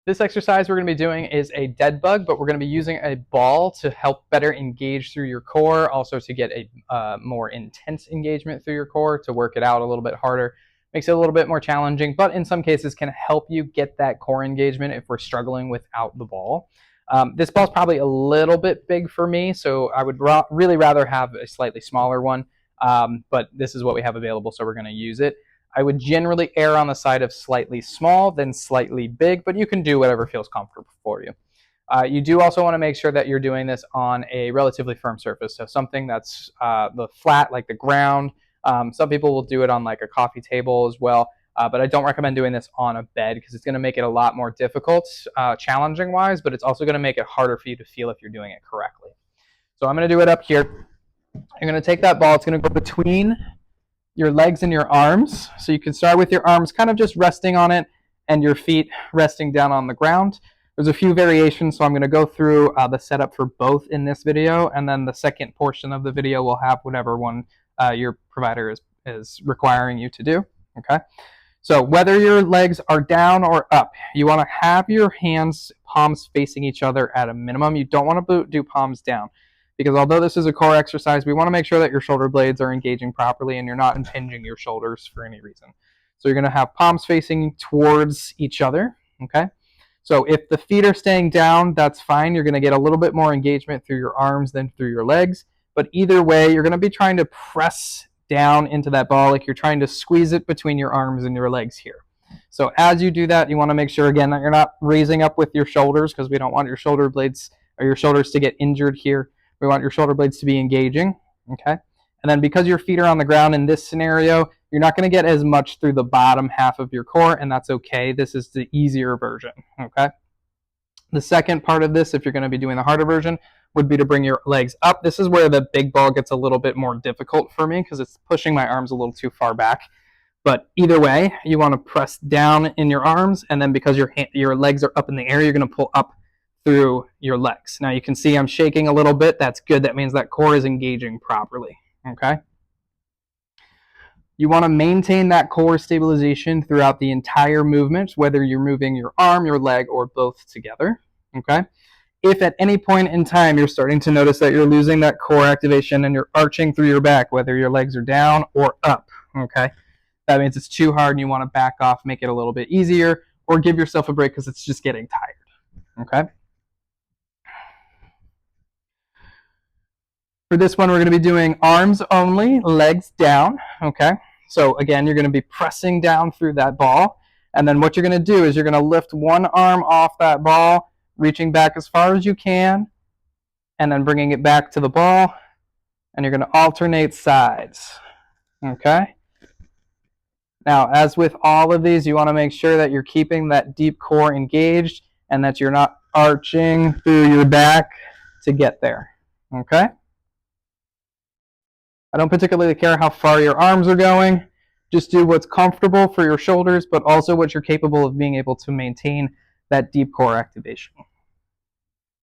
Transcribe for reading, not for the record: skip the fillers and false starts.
This exercise we're going to be doing is a dead bug, but we're going to be using a ball to help better engage through your core, also to get a more intense engagement through your core, to work it out a little bit harder. Makes it a little bit more challenging, but in some cases can help you get that core engagement if we're struggling without the ball. This ball's probably a little bit big for me, so I would really rather have a slightly smaller one, but this is what we have available, so we're going to use it. I would generally err on the side of slightly small than slightly big, but you can do whatever feels comfortable for you. You do also want to make sure that you're doing this on a relatively firm surface, so something that's the flat, like the ground. Some people will do it on like a coffee table as well, but I don't recommend doing this on a bed because it's going to make it a lot more difficult, challenging-wise, but it's also going to make it harder for you to feel if you're doing it correctly. So I'm going to do it up here. You're going to take that ball. It's going to go between your legs and your arms. So you can start with your arms kind of just resting on it and your feet resting down on the ground. There's a few variations, so I'm going to go through the setup for both in this video, and then the second portion of the video will have whatever one your provider is requiring you to do. Okay. So whether your legs are down or up, you want to have your hands, palms facing each other at a minimum. You don't want to do palms down, because although this is a core exercise, we want to make sure that your shoulder blades are engaging properly and you're not impinging your shoulders for any reason. So you're going to have palms facing towards each other, okay? So if the feet are staying down, that's fine. You're going to get a little bit more engagement through your arms than through your legs. But either way, you're going to be trying to press down into that ball like you're trying to squeeze it between your arms and your legs here. So as you do that, you want to make sure, again, that you're not raising up with your shoulders, because we don't want your shoulder blades or your shoulders to get injured here. We want your shoulder blades to be engaging, okay? And then because your feet are on the ground in this scenario, you're not going to get as much through the bottom half of your core, and that's okay. This is the easier version, okay? The second part of this, if you're going to be doing the harder version, would be to bring your legs up. This is where the big ball gets a little bit more difficult for me because it's pushing my arms a little too far back. But either way, you want to press down in your arms, and then because your legs are up in the air, you're going to pull up through your legs. Now you can see I'm shaking a little bit. That's good. That means that core is engaging properly, okay? You want to maintain that core stabilization throughout the entire movement, whether you're moving your arm, your leg, or both together, okay? If at any point in time you're starting to notice that you're losing that core activation and you're arching through your back, whether your legs are down or up, okay? That means it's too hard and you want to back off, make it a little bit easier, or give yourself a break because it's just getting tired, okay? For this one, we're going to be doing arms only, legs down, okay? So again, you're going to be pressing down through that ball, and then what you're going to do is you're going to lift one arm off that ball, reaching back as far as you can, and then bringing it back to the ball, and you're going to alternate sides, okay? Now, as with all of these, you want to make sure that you're keeping that deep core engaged and that you're not arching through your back to get there, okay? I don't particularly care how far your arms are going. Just do what's comfortable for your shoulders, but also what you're capable of being able to maintain that deep core activation.